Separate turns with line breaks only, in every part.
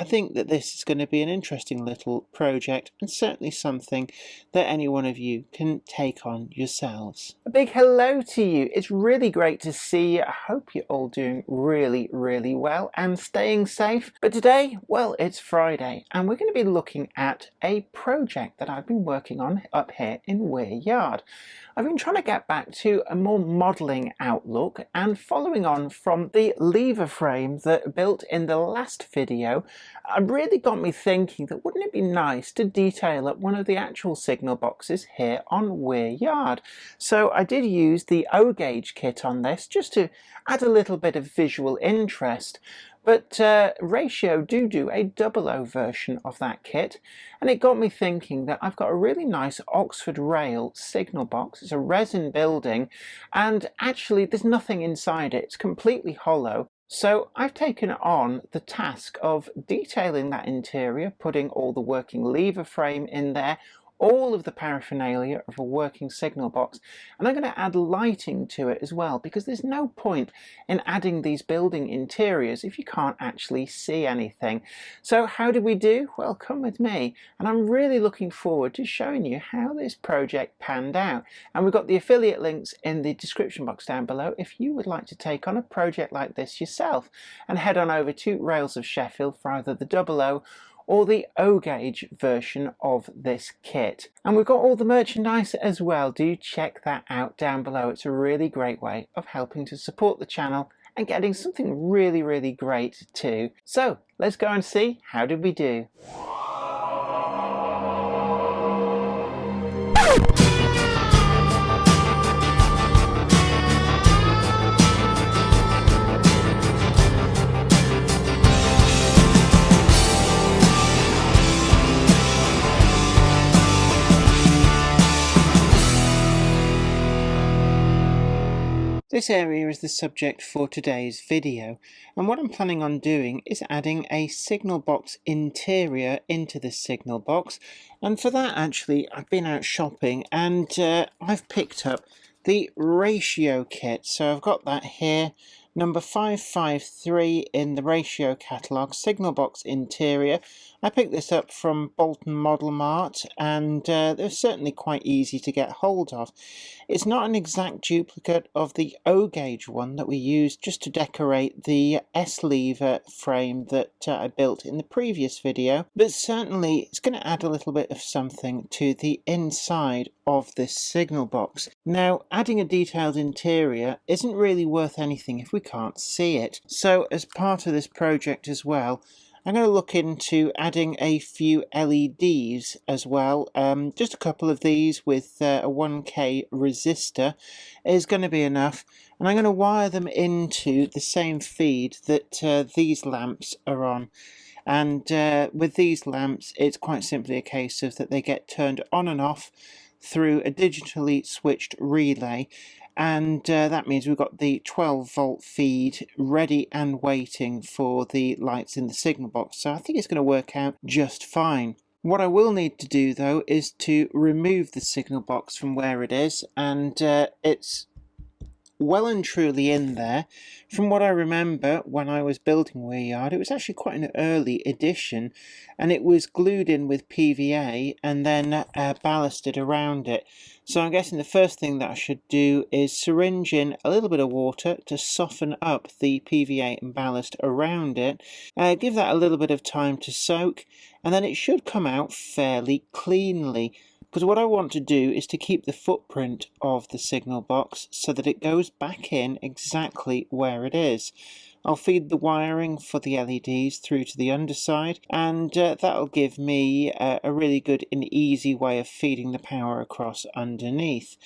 I think that this is going to be an interesting little project and certainly something that any one of you can take on yourselves. A big hello to you. It's really great to see you. I hope you're all doing really well and staying safe. But today, well, it's Friday and we're going to be looking at a project that I've been working on up here in Weir Yard. I've been trying to get back to a more modelling outlook, and following on from the lever frame that I built in the last video, it really got me thinking that wouldn't it be nice to detail up one of the actual signal boxes here on Weir Yard. So I did use the O-Gauge kit on this just to add a little bit of visual interest. But Ratio do a 00 version of that kit, and it got me thinking that I've got a really nice Oxford Rail signal box. It's a resin building, and actually there's nothing inside it. It's completely hollow. So I've taken on the task of detailing that interior, putting all the working lever frame in there, all of the paraphernalia of a working signal box, and I'm going to add lighting to it as well, because there's no point in adding these building interiors if you can't actually see anything. So how did we do? Well, come with me, and I'm really looking forward to showing you how this project panned out. And we've got the affiliate links in the description box down below if you would like to take on a project like this yourself, and head on over to Rails of Sheffield for either the 00 or the O-Gauge version of this kit. And we've got all the merchandise as well. Do check that out down below. It's a really great way of helping to support the channel and getting something really great too. So let's go and see how did we do. This area is the subject for today's video, and what I'm planning on doing is adding a signal box interior into the signal box. And for that, actually, I've been out shopping and I've picked up the Ratio kit. So I've got that here, number 553 in the Ratio catalogue, signal box interior. I picked this up from Bolton Model Mart, and they're certainly quite easy to get hold of. It's not an exact duplicate of the O-Gauge one that we used just to decorate the S-lever frame that I built in the previous video, but certainly it's going to add a little bit of something to the inside of this signal box. Now, adding a detailed interior isn't really worth anything if we can't see it. So as part of this project as well, I'm going to look into adding a few LEDs as well. Just a couple of these with a 1K resistor is going to be enough. And I'm going to wire them into the same feed that these lamps are on. And with these lamps, it's quite simply a case of that they get turned on and off through a digitally switched relay. And that means we've got the 12-volt feed ready and waiting for the lights in the signal box. So I think it's going to work out just fine. What I will need to do though is to remove the signal box from where it is, and it's well and truly in there. From what I remember when I was building Weir Yard, it was actually quite an early edition, and it was glued in with PVA and then ballasted around it. So I'm guessing the first thing that I should do is syringe in a little bit of water to soften up the PVA and ballast around it, give that a little bit of time to soak, and then it should come out fairly cleanly. Because what I want to do is to keep the footprint of the signal box so that it goes back in exactly where it is. I'll feed the wiring for the LEDs through to the underside, and that'll give me a really good and easy way of feeding the power across underneath.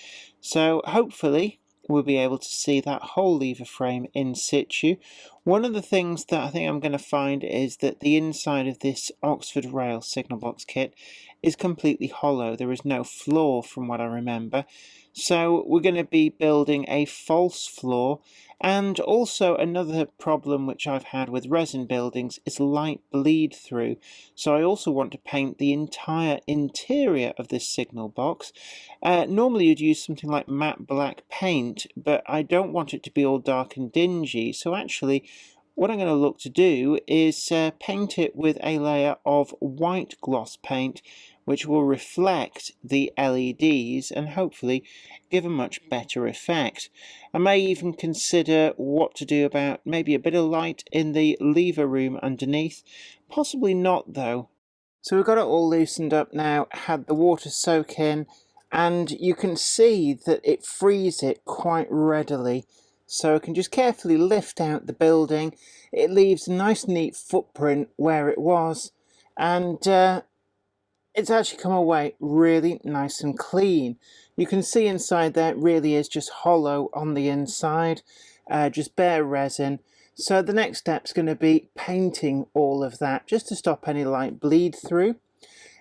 So hopefully we'll be able to see that whole lever frame in situ. One of the things that I think I'm going to find is that the inside of this Oxford Rail signal box kit is completely hollow. There is no floor from what I remember. So we're going to be building a false floor, and also another problem which I've had with resin buildings is light bleed through. So I also want to paint the entire interior of this signal box. Normally you'd use something like matte black paint, but I don't want it to be all dark and dingy. So actually what I'm going to look to do is paint it with a layer of white gloss paint, which will reflect the LEDs and hopefully give a much better effect. I may even consider what to do about maybe a bit of light in the lever room underneath. Possibly not though. So we've got it all loosened up now, had the water soak in, and you can see that it frees it quite readily. So I can just carefully lift out the building. It leaves a nice neat footprint where it was, and it's actually come away really nice and clean. You can see inside there it really is just hollow on the inside, just bare resin. So the next step's going to be painting all of that just to stop any light bleed through.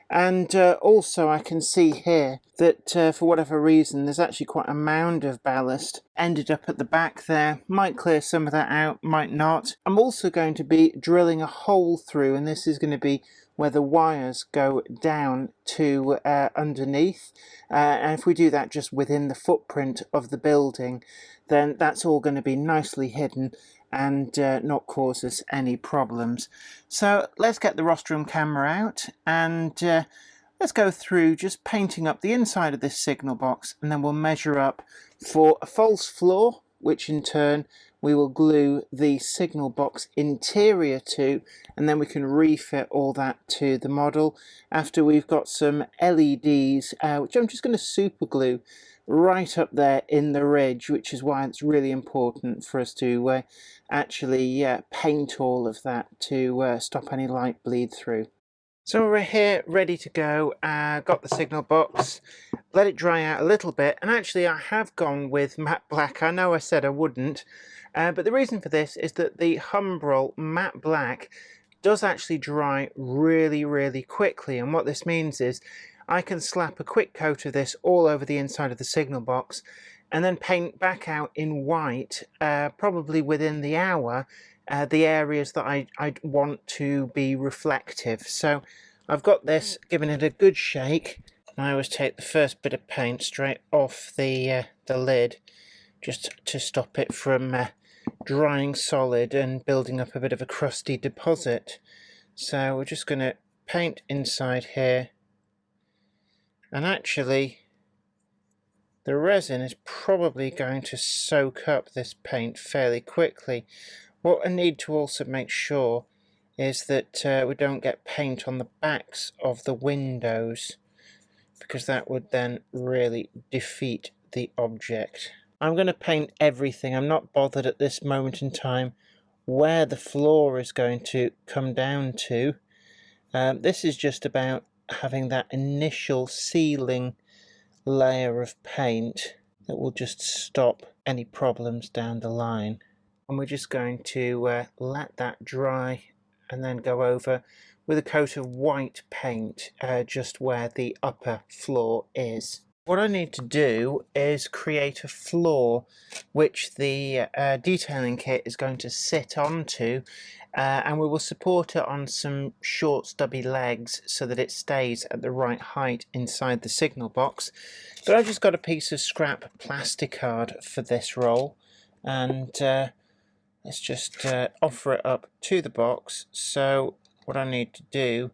And also I can see here that for whatever reason there's actually quite a mound of ballast ended up at the back there. Might clear some of that out, might not. I'm also going to be drilling a hole through, and this is going to be where the wires go down to underneath. And if we do that just within the footprint of the building, then that's all going to be nicely hidden and not cause us any problems. So let's get the rostrum camera out and let's go through just painting up the inside of this signal box, and then we'll measure up for a false floor, which in turn we will glue the signal box interior to, and then we can refit all that to the model after we've got some LEDs, which I'm just going to super glue right up there in the ridge, which is why it's really important for us to actually paint all of that to stop any light bleed through. So we're here ready to go. Got the signal box, let it dry out a little bit, and actually I have gone with matte black. I know I said I wouldn't, but the reason for this is that the Humbrol matte black does actually dry really quickly, and what this means is I can slap a quick coat of this all over the inside of the signal box and then paint back out in white, probably within the hour, the areas that I'd want to be reflective. So I've got this, given it a good shake. I always take the first bit of paint straight off the lid, just to stop it from drying solid and building up a bit of a crusty deposit. So we're just going to paint inside here. And actually, the resin is probably going to soak up this paint fairly quickly. What I need to also make sure is that we don't get paint on the backs of the windows, because that would then really defeat the object. I'm going to paint everything. I'm not bothered at this moment in time where the floor is going to come down to. This is just about having that initial sealing layer of paint that will just stop any problems down the line. And we're just going to let that dry and then go over with a coat of white paint just where the upper floor is. What I need to do is create a floor which the detailing kit is going to sit onto, and we will support it on some short stubby legs so that it stays at the right height inside the signal box. But I've just got a piece of scrap plasticard for this roll, and let's just offer it up to the box. So what I need to do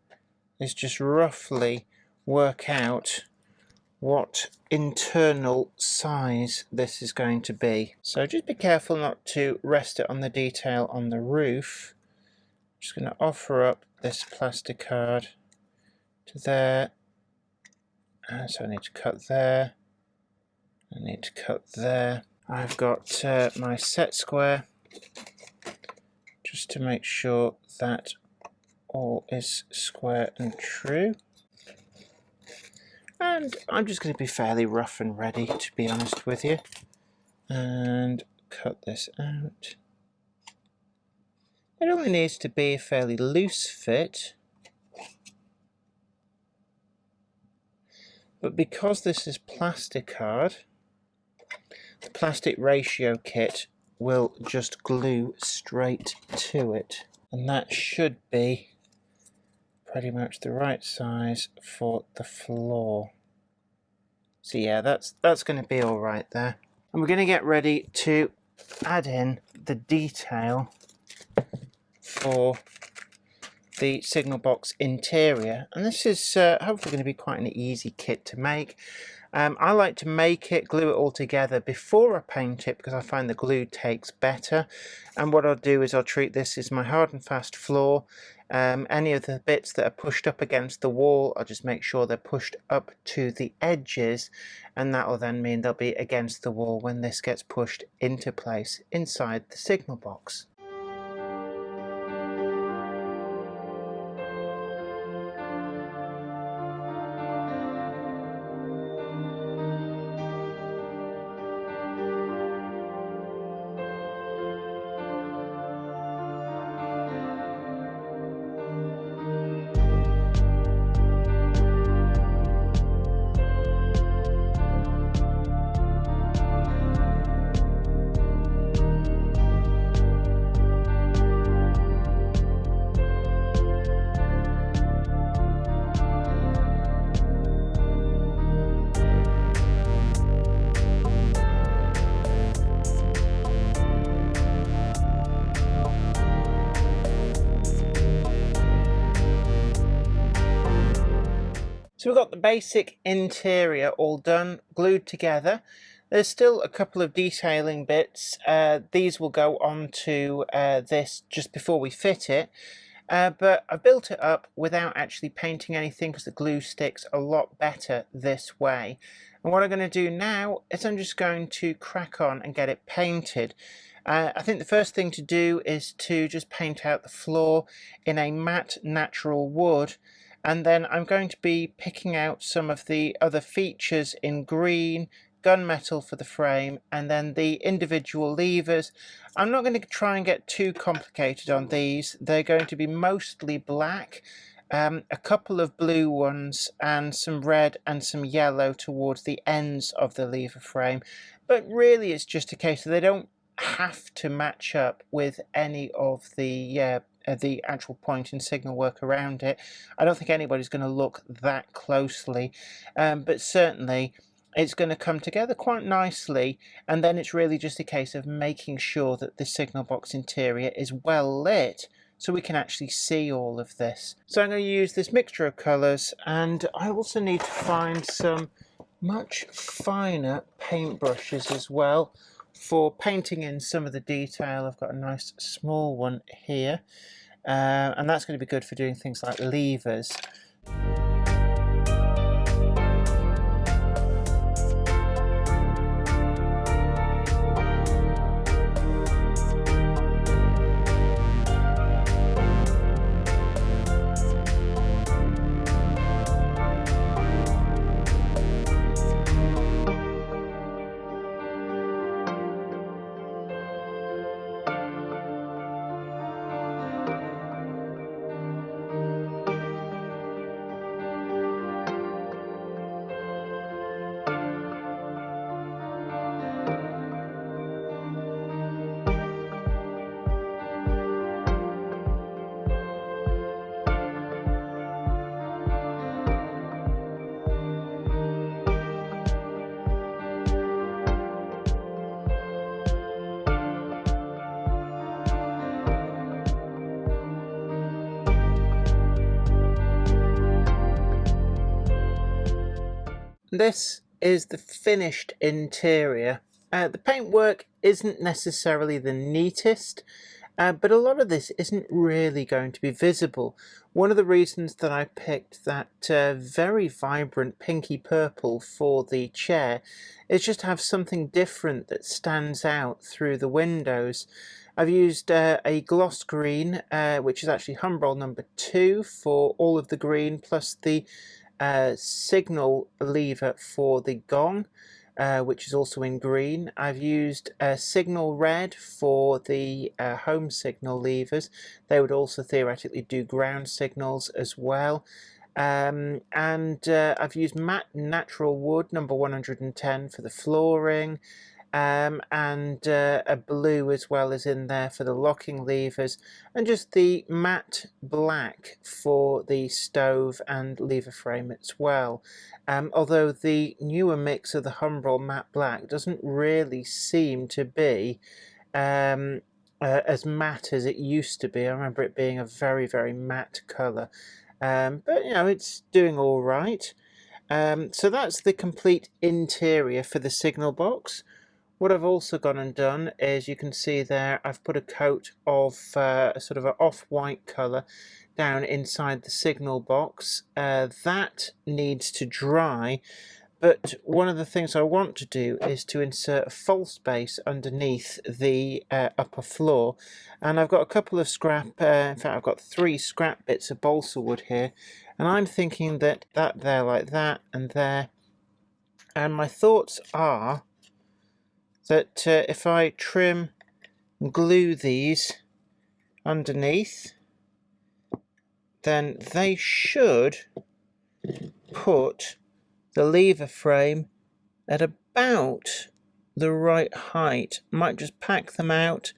is just roughly work out what internal size this is going to be. So just be careful not to rest it on the detail on the roof. I'm just going to offer up this plasticard to there. So I need to cut there. I need to cut there. I've got my set square, just to make sure that all is square and true. And I'm just going to be fairly rough and ready, to be honest with you. And cut this out. It only needs to be a fairly loose fit. But because this is plasticard, the plastic ratio kit will just glue straight to it. And that should be pretty much the right size for the floor. So yeah, that's going to be all right there. And we're going to get ready to add in the detail for the signal box interior, and this is hopefully going to be quite an easy kit to make. I like to make it, glue it all together before I paint it because I find the glue takes better. And what I'll do is I'll treat this as my hard and fast floor. Any of the bits that are pushed up against the wall, I'll just make sure they're pushed up to the edges, and that will then mean they'll be against the wall when this gets pushed into place inside the signal box. So we've got the basic interior all done, glued together. There's still a couple of detailing bits. These will go onto this just before we fit it. But I built it up without actually painting anything because the glue sticks a lot better this way. And what I'm going to do now is I'm just going to crack on and get it painted. I think the first thing to do is to just paint out the floor in a matte natural wood. And then I'm going to be picking out some of the other features in green, gunmetal for the frame, and then the individual levers. I'm not going to try and get too complicated on these. They're going to be mostly black, a couple of blue ones, and some red and some yellow towards the ends of the lever frame. But really it's just a case that they don't have to match up with any of the actual point and signal work around it. I don't think anybody's going to look that closely, but certainly it's going to come together quite nicely, and then it's really just a case of making sure that the signal box interior is well lit so we can actually see all of this. So I'm going to use this mixture of colours, and I also need to find some much finer paintbrushes as well for painting in some of the detail. I've got a nice small one here, and that's going to be good for doing things like levers. This is the finished interior. The paintwork isn't necessarily the neatest, but a lot of this isn't really going to be visible. One of the reasons that I picked that very vibrant pinky purple for the chair is just to have something different that stands out through the windows. I've used a gloss green, which is actually Humbrol number 2 for all of the green, plus the signal lever for the gong, which is also in green. I've used signal red for the home signal levers. They would also theoretically do ground signals as well. And I've used matte natural wood number 110 for the flooring. And a blue as well is in there for the locking levers, and just the matte black for the stove and lever frame as well. Although the newer mix of the Humbrol matte black doesn't really seem to be as matte as it used to be. I remember it being a very, very matte colour. But, you know, it's doing all right. So that's the complete interior for the signal box. What I've also gone and done is, you can see there, I've put a coat of a sort of an off-white colour down inside the signal box. That needs to dry, but one of the things I want to do is to insert a false base underneath the upper floor, and I've got a couple of scrap, in fact I've got 3 scrap bits of balsa wood here, and I'm thinking that there like that and there, and my thoughts are that if I trim and glue these underneath, then they should put the lever frame at about the right height. Might just pack them out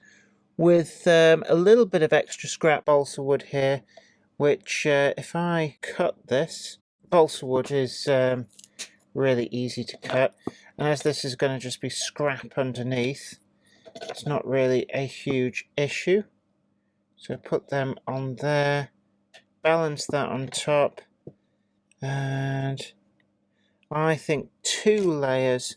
with a little bit of extra scrap balsa wood here, which if I cut this, balsa wood is really easy to cut, and as this is going to just be scrap underneath, it's not really a huge issue. So put them on there, balance that on top, and I think 2 layers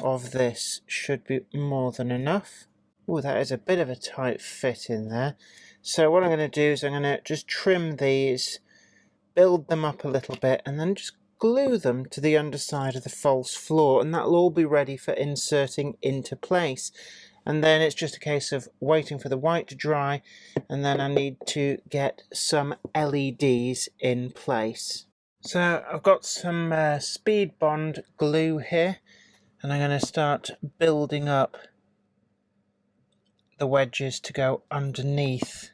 of this should be more than enough. Oh, that is a bit of a tight fit in there. So what I'm going to do is I'm going to just trim these, build them up a little bit, and then just glue them to the underside of the false floor, and that'll all be ready for inserting into place. And then it's just a case of waiting for the white to dry, and then I need to get some LEDs in place. So I've got some Speed Bond glue here, and I'm going to start building up the wedges to go underneath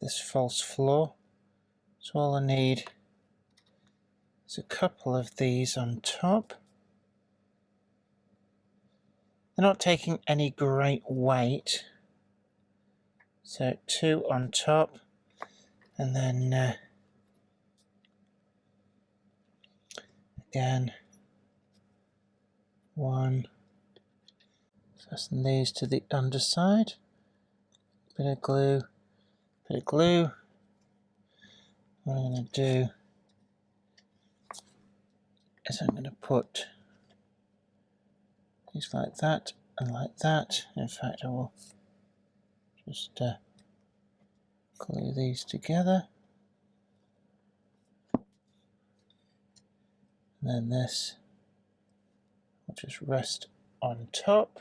this false floor. So all I need is a couple of these on top. They're not taking any great weight, so 2 on top, and then again 1. Fasten these to the underside. Bit of glue, bit of glue. What I'm going to do is I'm going to put these like that and like that. In fact, I will just glue these together. And then this will just rest on top.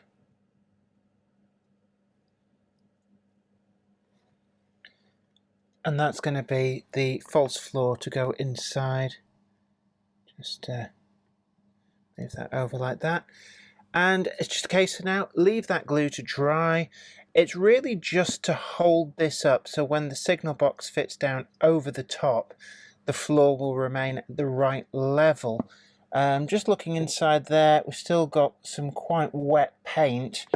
And that's going to be the false floor to go inside. Just move that over like that. And it's just a case of now, leave that glue to dry. It's really just to hold this up, so when the signal box fits down over the top, the floor will remain at the right level. Just looking inside there, we've still got some quite wet paint.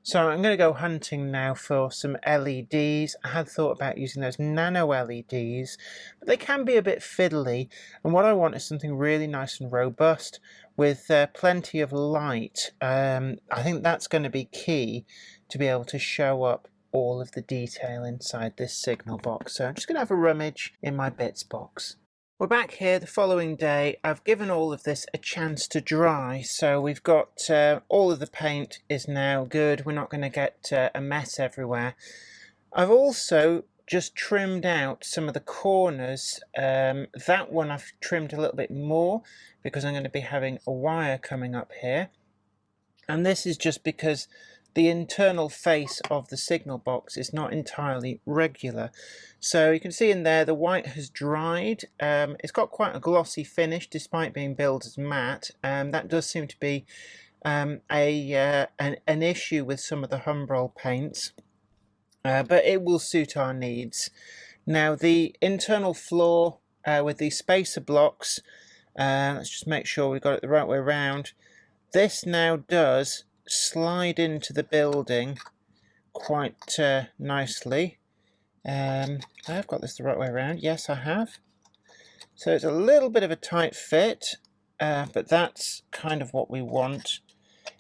So I'm going to go hunting now for some LEDs. I had thought about using those nano LEDs, but they can be a bit fiddly. And what I want is something really nice and robust with plenty of light. I think that's going to be key to be able to show up all of the detail inside this signal box. So I'm just going to have a rummage in my bits box. We're back here the following day. I've given all of this a chance to dry, so we've got all of the paint is now good. We're not going to get a mess everywhere. I've also just trimmed out some of the corners. That one I've trimmed a little bit more because I'm going to be having a wire coming up here. And this is just because the internal face of the signal box is not entirely regular. So you can see in there the white has dried. It's got quite a glossy finish despite being billed as matte. That does seem to be an issue with some of the Humbrol paints, but it will suit our needs. Now the internal floor with these spacer blocks, let's just make sure we've got it the right way around. This now does slide into the building quite nicely. I've got this the right way around. Yes, I have. So it's a little bit of a tight fit, but that's kind of what we want.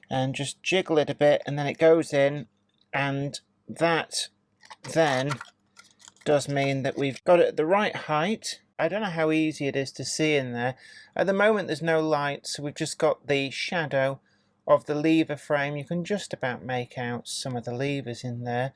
And just jiggle it a bit, and then it goes in, and that then does mean that we've got it at the right height. I don't know how easy it is to see in there. At the moment there's no light, so we've just got the shadow of the lever frame. You can just about make out some of the levers in there,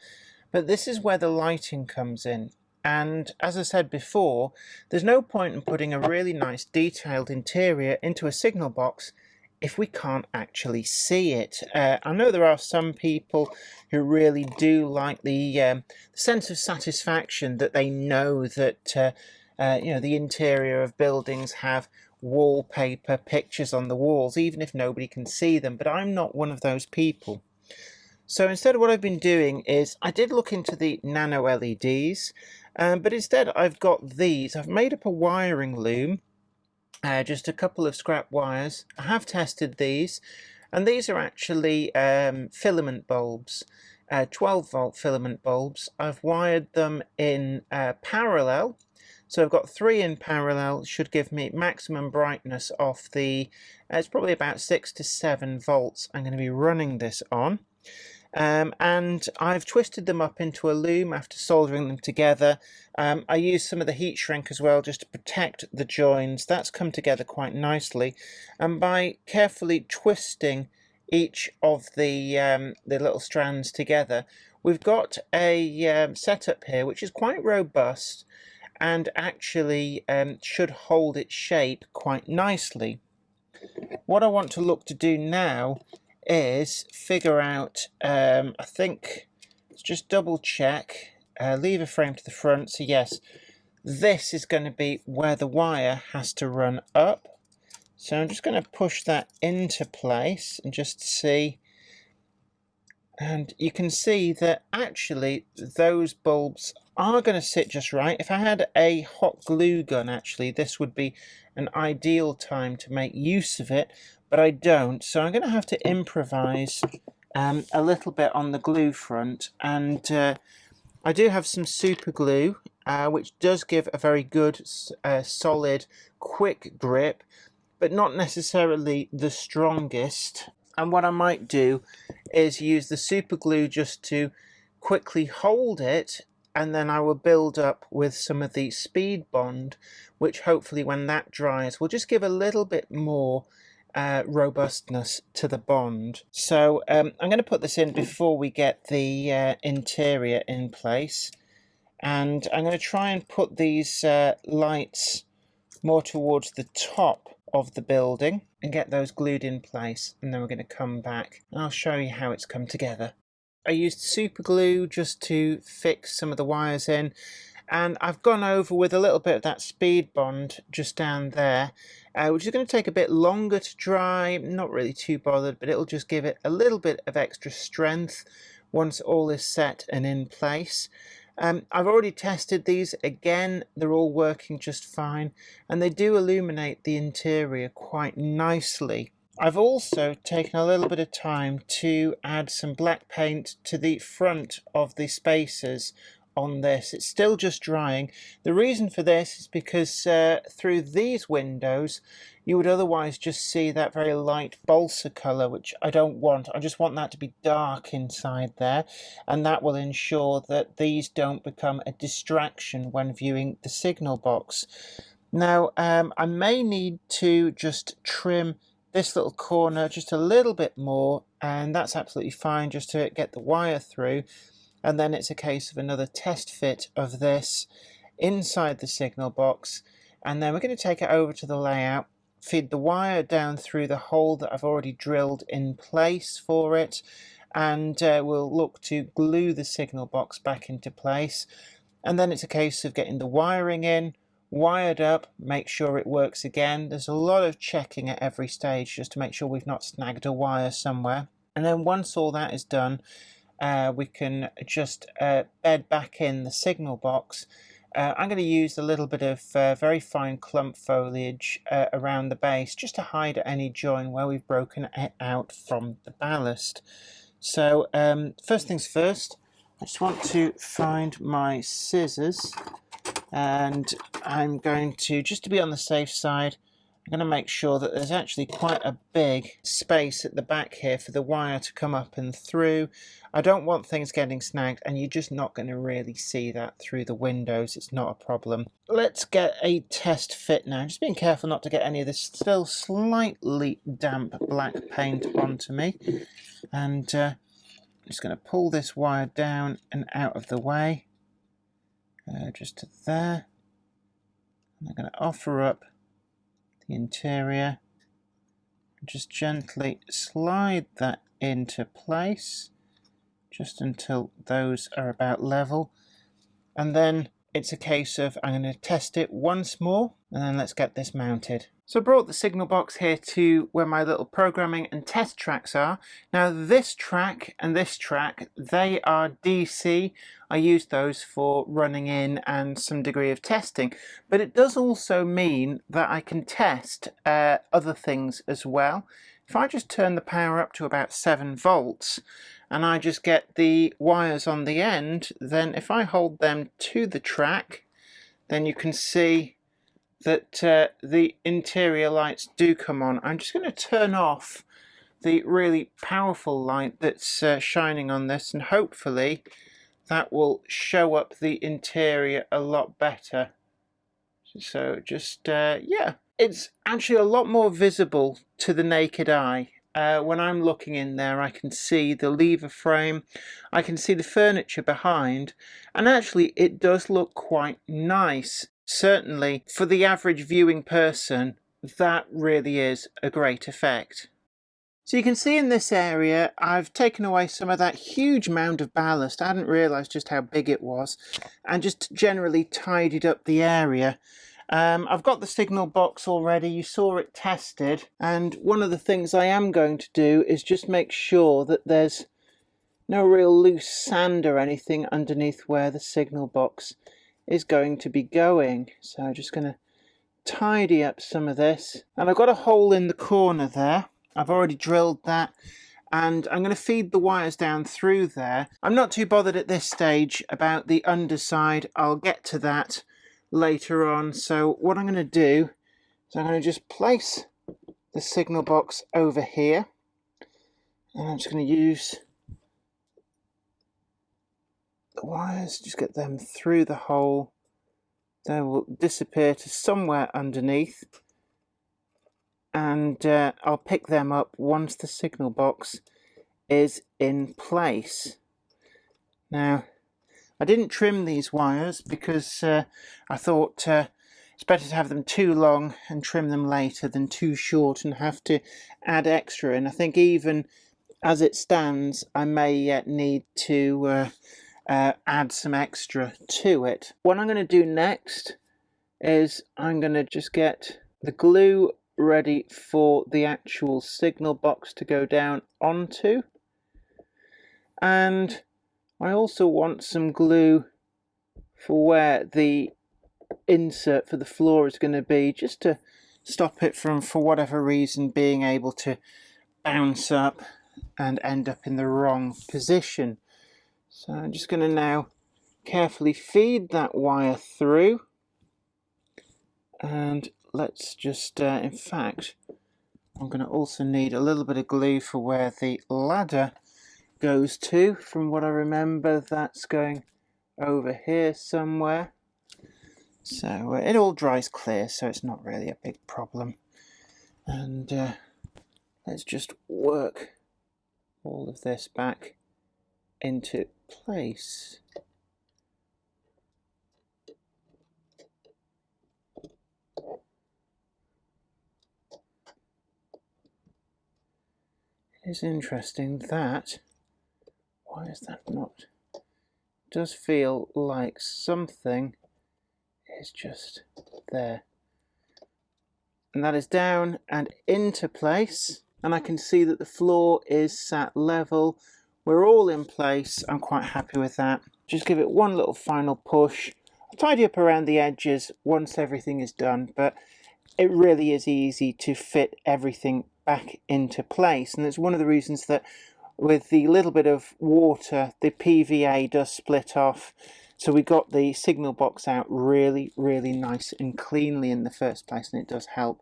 but this is where the lighting comes in. And as I said before, there's no point in putting a really nice detailed interior into a signal box if we can't actually see it. I know there are some people who really do like the sense of satisfaction that they know that you know, the interior of buildings have wallpaper pictures on the walls, even if nobody can see them, but I'm not one of those people. So instead, what I've been doing is I did look into the nano LEDs, but instead I've got these. I've made up a wiring loom, just a couple of scrap wires. I have tested these, and these are actually filament bulbs, 12-volt filament bulbs. I've wired them in parallel, so I've got 3 in parallel. Should give me maximum brightness off the, it's probably about 6 to 7 volts I'm going to be running this on. And I've twisted them up into a loom after soldering them together. I used some of the heat shrink as well just to protect the joins. That's come together quite nicely, and by carefully twisting each of the little strands together, we've got a setup here which is quite robust and actually should hold its shape quite nicely. What I want to look to do now is figure out, I think, let's just double check, lever frame to the front. So yes, this is going to be where the wire has to run up. So I'm just going to push that into place and just see. And you can see that actually those bulbs are going to sit just right. If I had a hot glue gun, actually, this would be an ideal time to make use of it, but I don't. So I'm going to have to improvise a little bit on the glue front. And I do have some super glue, which does give a very good, solid, quick grip, but not necessarily the strongest. And what I might do is use the super glue just to quickly hold it, and then I will build up with some of the speed bond, which hopefully when that dries will just give a little bit more robustness to the bond. So I'm going to put this in before we get the interior in place, and I'm going to try and put these lights more towards the top of the building and get those glued in place, and then we're going to come back and I'll show you how it's come together. I used super glue just to fix some of the wires in, and I've gone over with a little bit of that speed bond just down there, which is going to take a bit longer to dry. Not really too bothered, but it'll just give it a little bit of extra strength once all is set and in place. I've already tested these again, they're all working just fine, and they do illuminate the interior quite nicely. I've also taken a little bit of time to add some black paint to the front of the spacers on this. It's still just drying. The reason for this is because through these windows you would otherwise just see that very light balsa colour, which I don't want. I just want that to be dark inside there, and that will ensure that these don't become a distraction when viewing the signal box. Now I may need to just trim this little corner just a little bit more, and that's absolutely fine, just to get the wire through. And then it's a case of another test fit of this inside the signal box, and then we're going to take it over to the layout, feed the wire down through the hole that I've already drilled in place for it, and we'll look to glue the signal box back into place. And then it's a case of getting the wiring in, wired up, make sure it works again. There's a lot of checking at every stage just to make sure we've not snagged a wire somewhere. And then once all that is done, we can just bed back in the signal box. I'm going to use a little bit of very fine clump foliage around the base just to hide any join where we've broken it out from the ballast. So first things first, I just want to find my scissors, and I'm going to, just to be on the safe side, I'm going to make sure that there's actually quite a big space at the back here for the wire to come up and through. I don't want things getting snagged, and you're just not going to really see that through the windows. It's not a problem. Let's get a test fit now. Just being careful not to get any of this still slightly damp black paint onto me. And I'm just going to pull this wire down and out of the way. Just to there. And I'm going to offer up the interior, just gently slide that into place just until those are about level, and then it's a case of I'm going to test it once more, and then let's get this mounted. So I brought the signal box here to where my little programming and test tracks are. Now this track and this track, they are DC. I use those for running in and some degree of testing, but it does also mean that I can test other things as well. If I just turn the power up to about 7 volts and I just get the wires on the end, then if I hold them to the track, then you can see that the interior lights do come on. I'm just going to turn off the really powerful light that's shining on this, and hopefully that will show up the interior a lot better. So just, yeah, it's actually a lot more visible to the naked eye. When I'm looking in there, I can see the lever frame, I can see the furniture behind, and actually it does look quite nice. Certainly, for the average viewing person, that really is a great effect. So you can see in this area, I've taken away some of that huge mound of ballast. I hadn't realised just how big it was, and just generally tidied up the area. I've got the signal box already, you saw it tested, and one of the things I am going to do is just make sure that there's no real loose sand or anything underneath where the signal box is going to be going. So I'm just going to tidy up some of this, and I've got a hole in the corner there. I've already drilled that, and I'm going to feed the wires down through there. I'm not too bothered at this stage about the underside. I'll get to that later on. So what I'm going to do is I'm going to just place the signal box over here, and I'm just going to use the wires, just get them through the hole. They will disappear to somewhere underneath, and I'll pick them up once the signal box is in place. Now, I didn't trim these wires because I thought it's better to have them too long and trim them later than too short and have to add extra. And I think even as it stands, I may yet need to add some extra to it. What I'm going to do next is I'm going to just get the glue ready for the actual signal box to go down onto, and I also want some glue for where the insert for the floor is going to be, just to stop it from, for whatever reason, being able to bounce up and end up in the wrong position. So I'm just going to now carefully feed that wire through, and let's just, in fact, I'm going to also need a little bit of glue for where the ladder goes to. From what I remember, that's going over here somewhere. So it all dries clear, so it's not really a big problem. And let's just work all of this back into place. It is interesting that, why is that not? It does feel like something is just there. And that is down and into place, and I can see that the floor is sat level. We're all in place. I'm quite happy with that. Just give it one little final push. I'll tidy up around the edges once everything is done, but it really is easy to fit everything back into place, and it's one of the reasons that with the little bit of water the PVA does split off, so we got the signal box out really nice and cleanly in the first place, and it does help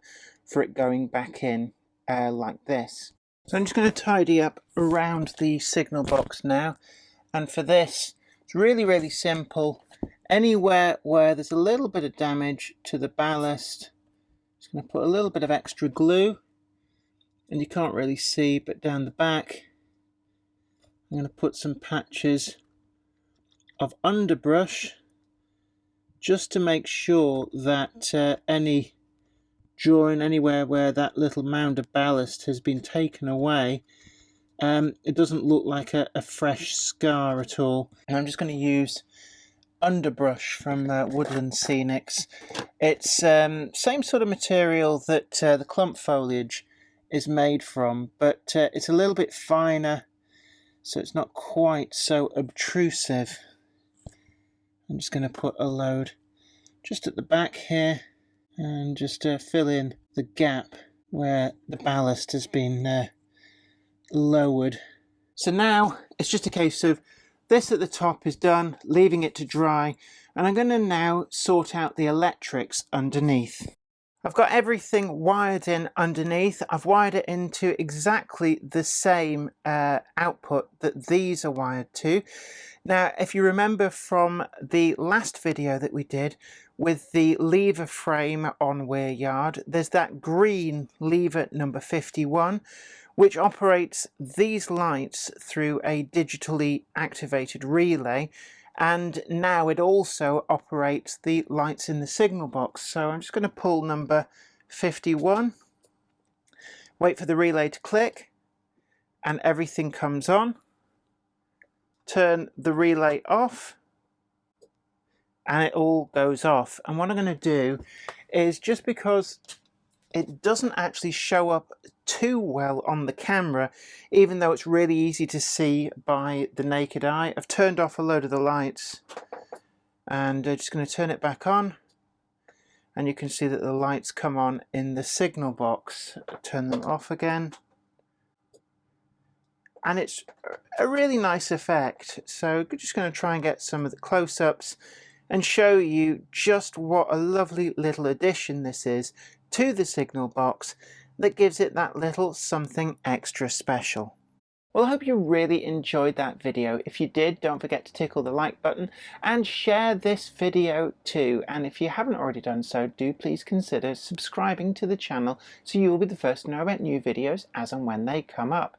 for it going back in like this. So I'm just going to tidy up around the signal box now, and for this it's really simple. Anywhere where there's a little bit of damage to the ballast, just going to put a little bit of extra glue, and you can't really see, but down the back I'm going to put some patches of underbrush just to make sure that any join anywhere where that little mound of ballast has been taken away, it doesn't look like a fresh scar at all. And I'm just going to use underbrush from Woodland Scenics. It's same sort of material that the clump foliage is made from, but it's a little bit finer, so it's not quite so obtrusive. I'm just going to put a load just at the back here and just fill in the gap where the ballast has been lowered. So now it's just a case of this at the top is done, leaving it to dry, and I'm going to now sort out the electrics underneath. I've got everything wired in underneath. I've wired it into exactly the same output that these are wired to. Now, if you remember from the last video that we did with the lever frame on Weir Yard, there's that green lever number 51, which operates these lights through a digitally activated relay. And now it also operates the lights in the signal box. So I'm just going to pull number 51, wait for the relay to click, and everything comes on. Turn the relay off, and it all goes off. And what I'm going to do is, just because it doesn't actually show up too well on the camera, even though it's really easy to see by the naked eye, I've turned off a load of the lights, and I'm just going to turn it back on, and you can see that the lights come on in the signal box. Turn them off again, and it's a really nice effect. So I'm just going to try and get some of the close-ups and show you just what a lovely little addition this is to the signal box that gives it that little something extra special. Well, I hope you really enjoyed that video. If you did, don't forget to tickle the like button and share this video too. And if you haven't already done so, do please consider subscribing to the channel so you will be the first to know about new videos as and when they come up.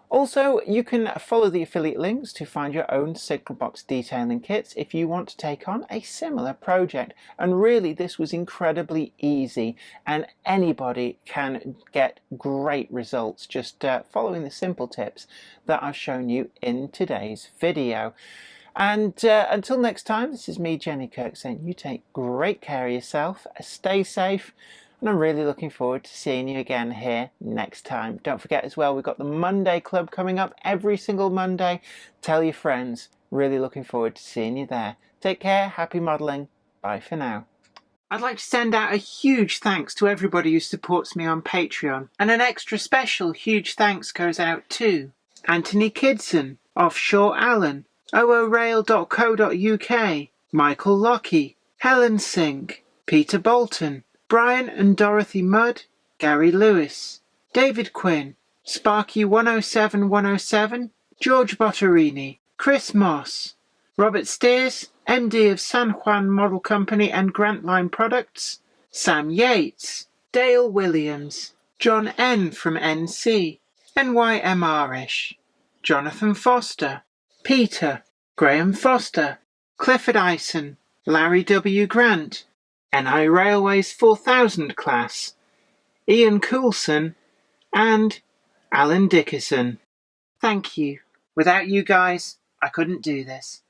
Also, you can follow the affiliate links to find your own signal box detailing kits if you want to take on a similar project. And really, this was incredibly easy, and anybody can get great results just following the simple tips that I've shown you in today's video. And until next time, this is me, Jenny Kirk, saying you take great care of yourself, stay safe, and I'm really looking forward to seeing you again here next time. Don't forget as well, we've got the Monday Club coming up every single Monday. Tell your friends. Really looking forward to seeing you there. Take care, happy modelling. Bye for now. I'd like to send out a huge thanks to everybody who supports me on Patreon. And an extra special huge thanks goes out to Anthony Kidson, Offshore Allen, oorail.co.uk, Michael Lockie, Helen Sink, Peter Bolton, Brian and Dorothy Mudd, Gary Lewis, David Quinn, Sparky107107, George Botterini, Chris Moss, Robert Steers, MD of San Juan Model Company and Grantline Products, Sam Yates, Dale Williams, John N from NC, NYMRish, Jonathan Foster, Peter, Graham Foster, Clifford Ison, Larry W. Grant, NI Railways 4000 class, Ian Coulson, and Alan Dickerson. Thank you. Without you guys, I couldn't do this.